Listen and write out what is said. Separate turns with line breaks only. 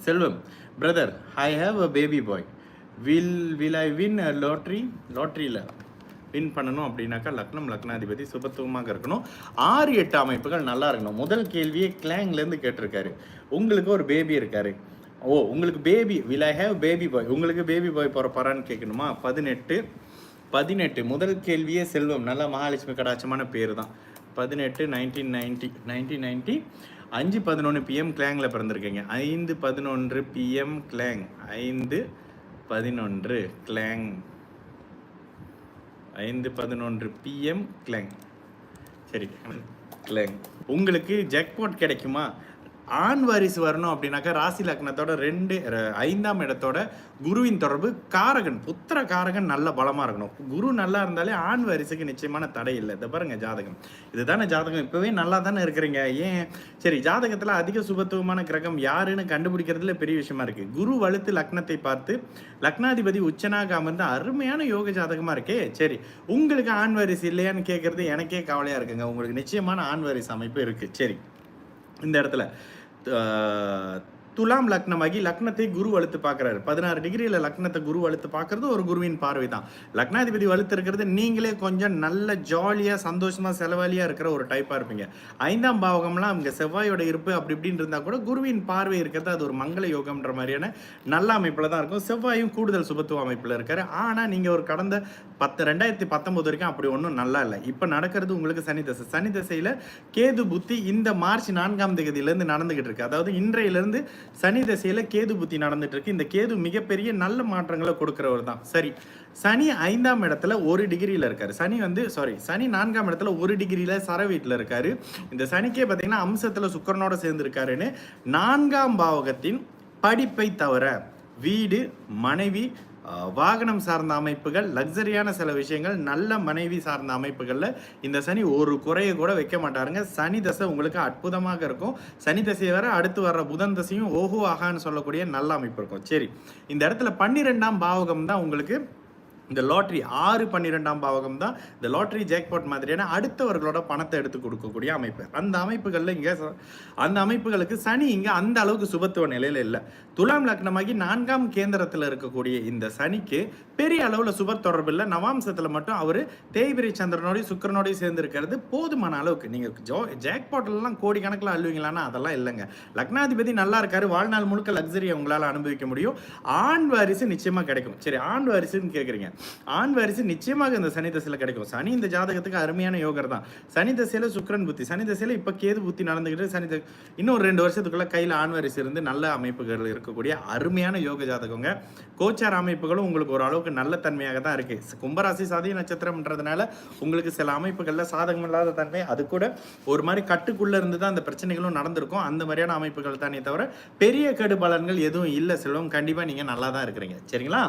Selvam, brother, I have a baby boy. Will I win a லாட்ரியில் win பண்ணணும் அப்படின்னாக்கா லக்னம் லக்னாதிபதி சுபத்துவமாக இருக்கணும். 6-8 அமைப்புகள் நல்லா இருக்கணும். முதல் கேள்வியே கிளாங்லேருந்து கேட்டிருக்காரு. உங்களுக்கு ஒரு பேபி இருக்காரு. உங்களுக்கு baby, will I have baby boy, உங்களுக்கு பேபி பாய் பிறப்பாரான்னு கேட்கணுமா? 18 முதல் கேள்வியே செல்வம், நல்ல மகாலட்சுமி கடாட்சமான பேர் தான். 18 1990 5:11 PM கிளாங்கில் பிறந்திருக்கீங்க. 5:11 PM கிளாங், 5:11 கிளாங், 5:11 PM கிளாங். சரி கிளாங். உங்களுக்கு ஜாக்பாட் கிடைக்குமா? ஆண் வாரிசு வரணும் அப்படின்னாக்கா ராசி லக்னத்தோட 5ஆம் இடத்தோட குருவின் தொடர்பு காரகன், புத்திர காரகன் நல்ல பலமாக இருக்கணும். குரு நல்லா இருந்தாலே ஆண் வாரிசுக்கு நிச்சயமான தடை இல்லை. இதை பாருங்க ஜாதகம், இதுதானே ஜாதகம். இப்போவே நல்லா தானே இருக்கிறீங்க. ஏன் சரி, ஜாதகத்தில் அதிக சுபத்துவமான கிரகம் யாருன்னு கண்டுபிடிக்கிறதுல பெரிய விஷயமா இருக்கு. குரு வலுத்து லக்னத்தை பார்த்து லக்னாதிபதி உச்சனாக அமர்ந்து அருமையான யோக ஜாதகமாக இருக்கே. சரி, உங்களுக்கு ஆண் வாரிசு இல்லையான்னு கேட்கறது எனக்கே கவலையாக இருக்குங்க. உங்களுக்கு நிச்சயமான ஆண் வாரிசு அமைப்பு இருக்குது. சரி, இந்த இடத்துல துலாம் லக்னமாகி லக்னத்தை குரு வலுத்து பார்க்குறாரு. 16 டிகிரியில் லக்னத்தை குரு வலுத்து பார்க்கறது ஒரு குருவின் பார்வை தான். லக்னாதிபதி வலுத்து இருக்கிறது நீங்களே கொஞ்சம் நல்ல ஜாலியாக சந்தோஷமாக செலவாளியாக இருக்கிற ஒரு டைப்பாக இருப்பீங்க. 5ஆம் பாவகம்லாம் இங்கே செவ்வாயோட இருப்பு அப்படி இப்படின்னு இருந்தால் கூட குருவின் பார்வை இருக்கிறது அது ஒரு மங்கள யோகம்ன்ற மாதிரியான நல்ல அமைப்பில் தான் இருக்கும். செவ்வாயும் கூடுதல் சுபத்துவ அமைப்பில் இருக்காரு. ஆனால் நீங்கள் ஒரு கடந்த 2019 வரைக்கும் அப்படி ஒன்றும் நல்லா இல்லை. இப்போ நடக்கிறது உங்களுக்கு சனி தசை. சனி தசையில் கேது புத்தி இந்த மார்ச் 4ஆம் தேதியிலேருந்து நடந்துகிட்டு இருக்கு. அதாவது இன்றையிலிருந்து சனி தசையில் கேது புத்தி நடந்துட்டு இருக்கு. இந்த கேது மிகப்பெரிய நல்ல மாற்றங்களை கொடுக்கிறவர் தான். சரி, சனி 5ஆம் இடத்துல 1 டிகிரியில் இருக்காரு. சனி 4ஆம் இடத்துல 1 டிகிரியில் சர வீட்டில் இருக்காரு. இந்த சனிக்கே பார்த்தீங்கன்னா அம்சத்தில் சுக்கிரனோட சேர்ந்து இருக்காருன்னு 4ஆம் பாவகத்தின் படிப்பை தவிர வீடு, மனைவி, வாகனம் சார்ந்த அமைப்புகள், லக்ஸரியான சில விஷயங்கள், நல்ல மனைவி சார்ந்த அமைப்புகளில் இந்த சனி ஒரு குறையை கூட வைக்க மாட்டாருங்க. சனி தசை உங்களுக்கு அற்புதமாக இருக்கும். சனி தசையை வேற அடுத்து வர்ற புதன் தசையும் ஓஹோ ஆகான்னு சொல்லக்கூடிய நல்ல அமைப்பு இருக்கும். சரி, இந்த இடத்துல 12ஆம் பாவகம் தான் உங்களுக்கு இந்த லாட்ரி. 6-12ஆம் பாவகம் தான் இந்த லாட்ரி ஜாக்பாட் மாதிரியான அடுத்தவர்களோட பணத்தை எடுத்து கொடுக்கக்கூடிய அமைப்பு. அந்த அமைப்புகளில் அந்த அமைப்புகளுக்கு சனி இங்கே அந்த அளவுக்கு சுபத்துவ நிலையில் இல்லை. துலாம் லக்னமாகி 4ஆம் கேந்திரத்தில் இருக்கக்கூடிய இந்த சனிக்கு பெரிய அளவில் சுப தொடர்பு இல்லை. நவாம்சத்தில் மட்டும் அவர் தேய்பிரை சந்திரனோடய சுக்கரனோடய சேர்ந்து இருக்கிறது போதுமான அளவுக்கு. நீங்கள் ஜாக்பாட்லாம் கோடிக்கணக்கில் அள்ளுவீங்களான்னா அதெல்லாம் இல்லைங்க. லக்னாதிபதி நல்லா இருக்காரு, வாழ்நாள் முழுக்க லக்ஸரியை உங்களால் அனுபவிக்க முடியும். ஆண் வாரிசு நிச்சயமாக கிடைக்கும். சரி, ஆண் வாரிசுன்னு கேட்குறீங்க. ஆண் வாரிசு நிச்சயமாக இந்த சனி தசையில் கிடைக்கும். சனி இந்த ஜாதகத்துக்கு அருமையான யோகர் தான். சனி தசையில் சுக்கிரன் புத்தி, சனி தசையில் இப்போ கேது புத்தி நடந்துக்கிட்டு இன்னும் 2 வருஷத்துக்குள்ள கையில் ஆண் வாரிசு இருந்து நல்ல அமைப்புகள் இருக்கக்கூடிய அருமையான யோக ஜாதகங்க. கோச்சார அமைப்புகளும் உங்களுக்கு ஒரு அளவுக்கு நல்ல தன்மையாக தான் இருக்கு. கும்பராசி சதய நட்சத்திரம்ன்றதுனால உங்களுக்கு சில அமைப்புகளில் சாதகம் இல்லாத தன்மை, அது கூட ஒரு மாதிரி கட்டுக்குள்ள இருந்து தான் அந்த பிரச்சனைகளும் நடந்திருக்கும். அந்த மாதிரியான அமைப்புகள் தானே தவிர பெரிய கெடு பலன்கள் எதுவும் இல்லை. செல்வம், கண்டிப்பாக நீங்கள் நல்லா தான் இருக்கிறீங்க. சரிங்களா?